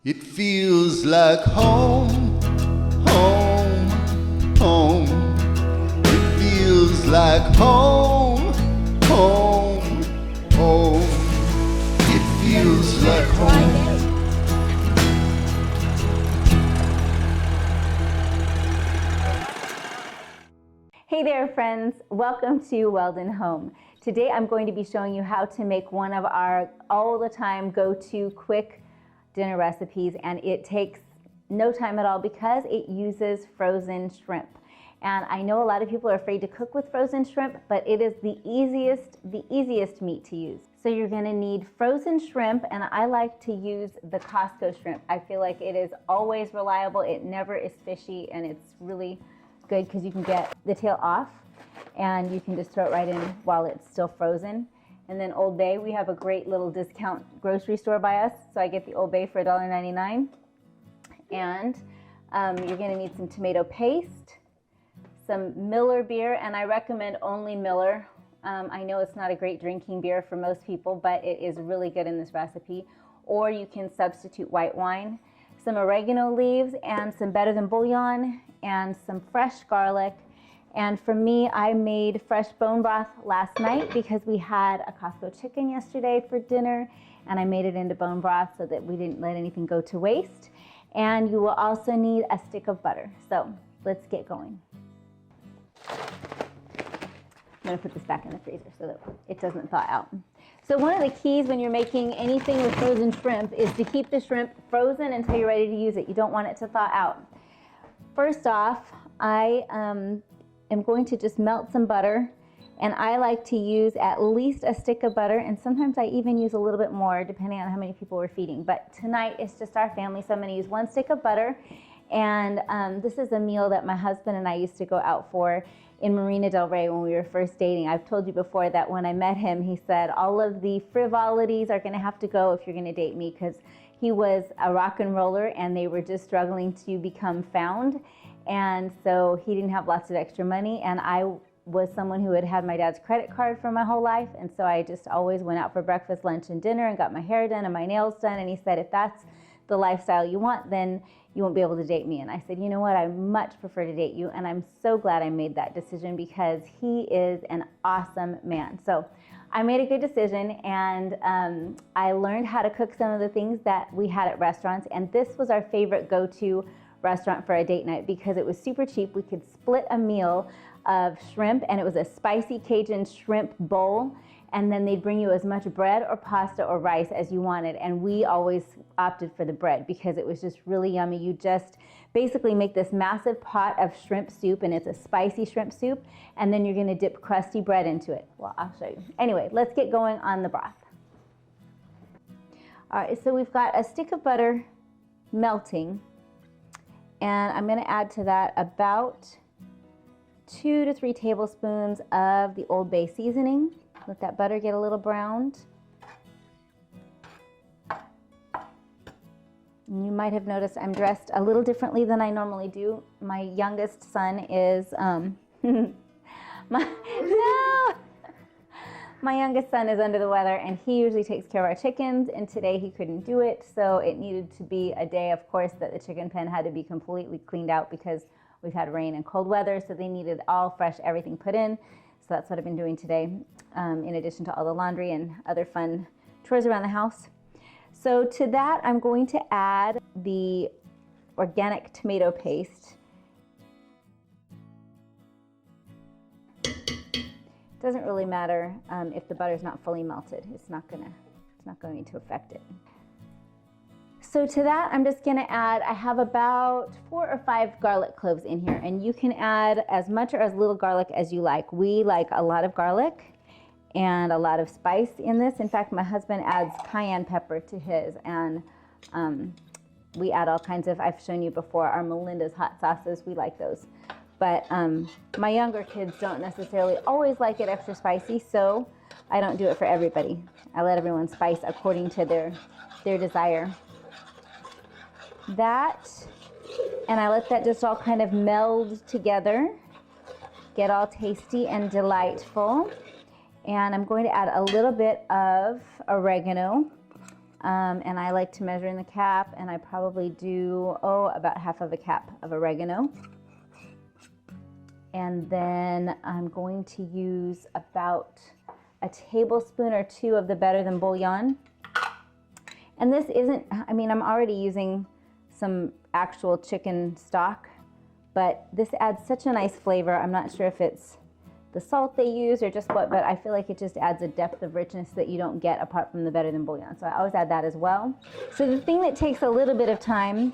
It feels like home, home, home. It feels like home, home, home. It feels like home. Hey there friends, welcome to Weldon Home. Today I'm going to be showing you how to make one of our all the time go-to quick dinner recipes, and it takes no time at all because it uses frozen shrimp. And I know a lot of people are afraid to cook with frozen shrimp, but it is the easiest meat to use. So you're gonna need frozen shrimp, and I like to use the Costco shrimp. I feel like it is always reliable, it never is fishy, and it's really good because you can get the tail off and you can just throw it right in while it's still frozen. And then Old Bay, we have a great little discount grocery store by us, so I get the Old Bay for $1.99. And you're gonna need some tomato paste, some Miller beer, and I recommend only Miller. I know it's not a great drinking beer for most people, but it is really good in this recipe. Or you can substitute white wine, some oregano leaves, and some Better Than Bouillon, and some fresh garlic. And for me, I made fresh bone broth last night because we had a Costco chicken yesterday for dinner, and I made it into bone broth so that we didn't let anything go to waste. And you will also need a stick of butter. So let's get going. I'm gonna put this back in the freezer so that it doesn't thaw out. So one of the keys when you're making anything with frozen shrimp is to keep the shrimp frozen until you're ready to use it. You don't want it to thaw out. First off, I am going to just melt some butter, and I like to use at least a stick of butter, and sometimes I even use a little bit more depending on how many people we're feeding. But tonight it's just our family, so I'm going to use 1 stick of butter. And this is a meal that my husband and I used to go out for in Marina Del Rey when we were first dating. I've told you before that when I met him, he said all of the frivolities are going to have to go if you're going to date me, because he was a rock and roller and they were just struggling to become found. And so he didn't have lots of extra money, and I was someone who had had my dad's credit card for my whole life, and so I just always went out for breakfast, lunch, and dinner and got my hair done and my nails done. And he said, if that's the lifestyle you want, then you won't be able to date me. And I said, you know what, I much prefer to date you, and I'm so glad I made that decision because he is an awesome man. So I made a good decision, and I learned how to cook some of the things that we had at restaurants, and this was our favorite go-to restaurant for a date night because it was super cheap. We could split a meal of shrimp, and it was a spicy Cajun shrimp bowl, and then they'd bring you as much bread or pasta or rice as you wanted, and we always opted for the bread because it was just really yummy. You just basically make this massive pot of shrimp soup, and it's a spicy shrimp soup, and then you're going to dip crusty bread into it. Well, I'll show you. Anyway, let's get going on the broth. All right, so we've got a stick of butter melting, and I'm going to add to that about 2 to 3 tablespoons of the Old Bay seasoning. Let that butter get a little browned. And you might have noticed I'm dressed a little differently than I normally do. My youngest son is my youngest son is under the weather, and he usually takes care of our chickens, and today he couldn't do it, so it needed to be a day, of course, that the chicken pen had to be completely cleaned out because we've had rain and cold weather, so they needed all fresh everything put in. So that's what I've been doing today, in addition to all the laundry and other fun chores around the house. So to that, I'm going to add the organic tomato paste. Doesn't really matter if the butter's not fully melted. It's not going to affect it. So to that, I'm just gonna add, I have about 4 or 5 garlic cloves in here, and you can add as much or as little garlic as you like. We like a lot of garlic and a lot of spice in this. In fact, my husband adds cayenne pepper to his, and we add all kinds of, I've shown you before, our Melinda's hot sauces. We like those. But my younger kids don't necessarily always like it extra spicy, so I don't do it for everybody. I let everyone spice according to their desire. That, and I let that just all kind of meld together, get all tasty and delightful. And I'm going to add a little bit of oregano And I like to measure in the cap, and I probably do, about half of a cap of oregano. And then I'm going to use about a tablespoon or two of the Better Than Bouillon. And this isn't, I mean, I'm already using some actual chicken stock, but this adds such a nice flavor. I'm not sure if it's the salt they use or just what, but I feel like it just adds a depth of richness that you don't get apart from the Better Than Bouillon. So I always add that as well. So the thing that takes a little bit of time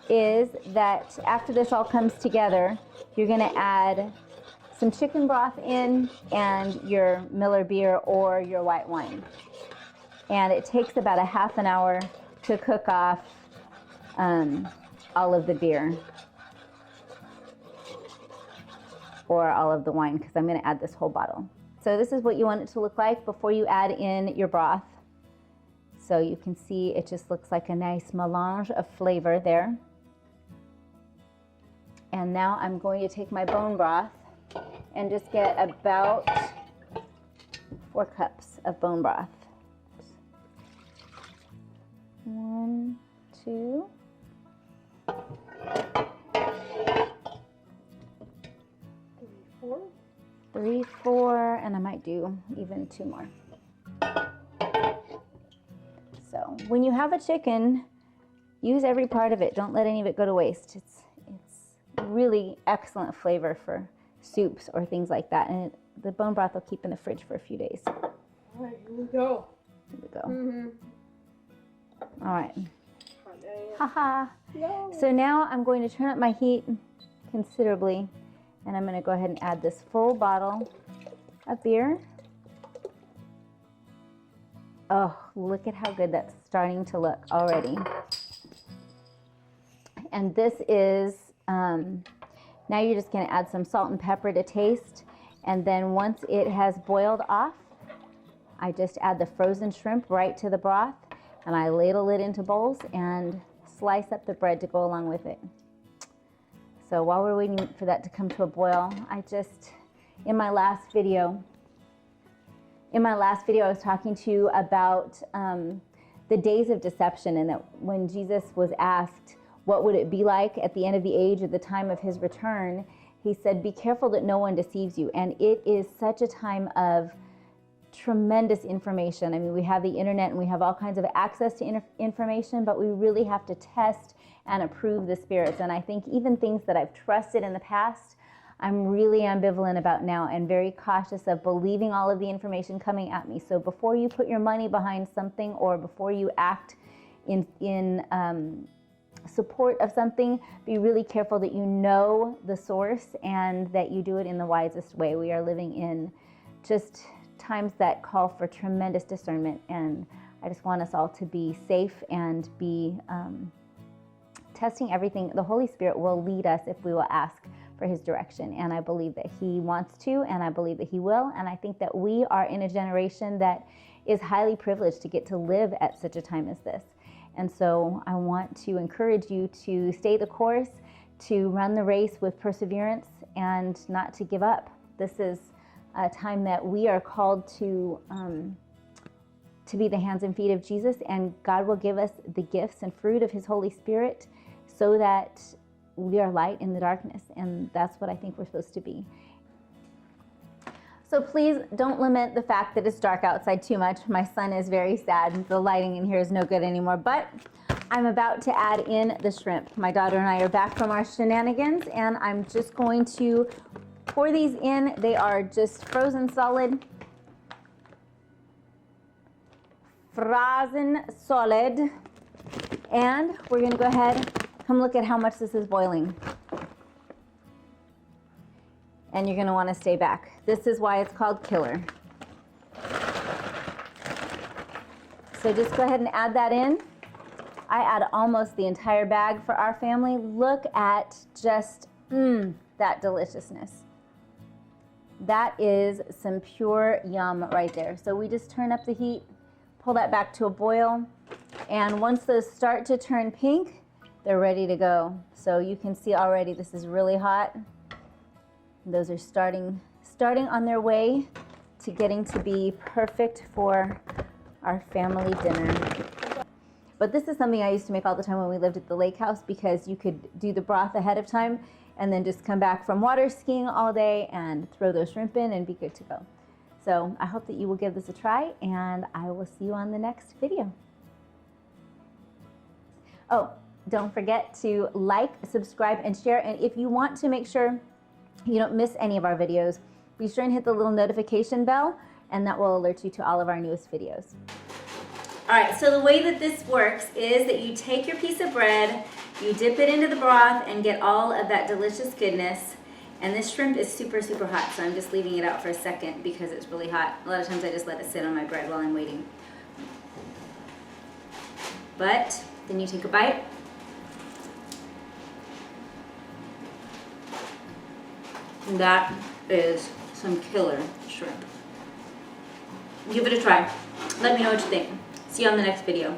is that after this all comes together, you're gonna add some chicken broth in and your Miller beer or your white wine. And it takes about a half an hour to cook off all of the beer or all of the wine, because I'm going to add this whole bottle. So this is what you want it to look like before you add in your broth. So you can see it just looks like a nice melange of flavor there. And now I'm going to take my bone broth and just get about 4 cups of bone broth. 1, 2. 3, 4, and I might do even 2 more. So when you have a chicken, use every part of it. Don't let any of it go to waste. It's really excellent flavor for soups or things like that. And the bone broth will keep in the fridge for a few days. All right, here we go. Here we go. Mm-hmm. All right. Haha. No. So now I'm going to turn up my heat considerably, and I'm going to go ahead and add this full bottle of beer. Oh, look at how good that's starting to look already. And this is, now you're just going to add some salt and pepper to taste. And then once it has boiled off, I just add the frozen shrimp right to the broth, and I ladle it into bowls and slice up the bread to go along with it. So while we're waiting for that to come to a boil, in my last video I was talking to you about the days of deception, and that when Jesus was asked what would it be like at the end of the age, at the time of his return, he said, be careful that no one deceives you. And it is such a time of tremendous information. I mean, we have the internet and we have all kinds of access to information, but we really have to test and approve the spirits. And I think even things that I've trusted in the past, I'm really ambivalent about now and very cautious of believing all of the information coming at me. So before you put your money behind something, or before you act in support of something, be really careful that you know the source and that you do it in the wisest way. We are living in just times that call for tremendous discernment, and I just want us all to be safe and be testing everything. The Holy Spirit will lead us if we will ask for his direction, and I believe that he wants to, and I believe that he will, and I think that we are in a generation that is highly privileged to get to live at such a time as this. And so I want to encourage you to stay the course, to run the race with perseverance, and not to give up. This is a time that we are called to be the hands and feet of Jesus, and God will give us the gifts and fruit of his Holy Spirit so that we are light in the darkness, and that's what I think we're supposed to be. So please don't lament the fact that it's dark outside too much. My son is very sad. The lighting in here is no good anymore, but I'm about to add in the shrimp. My daughter and I are back from our shenanigans, and I'm just going to pour these in. They are just frozen solid. Frozen solid. And we're gonna go ahead, come look at how much this is boiling. And you're gonna wanna stay back. This is why it's called killer. So just go ahead and add that in. I add almost the entire bag for our family. Look at just, that deliciousness. That is some pure yum right there. So we just turn up the heat, pull that back to a boil, and once those start to turn pink, they're ready to go. So you can see already this is really hot. Those are starting on their way to getting to be perfect for our family dinner. But this is something I used to make all the time when we lived at the lake house, because you could do the broth ahead of time and then just come back from water skiing all day and throw those shrimp in and be good to go. So I hope that you will give this a try, and I will see you on the next video. Oh, don't forget to like, subscribe, and share. And if you want to make sure you don't miss any of our videos, be sure and hit the little notification bell, and that will alert you to all of our newest videos. All right, so the way that this works is that you take your piece of bread, you dip it into the broth and get all of that delicious goodness. And this shrimp is super, super hot, so I'm just leaving it out for a second because it's really hot. A lot of times I just let it sit on my bread while I'm waiting. But then you take a bite. And that is some killer shrimp. Give it a try. Let me know what you think. See you on the next video.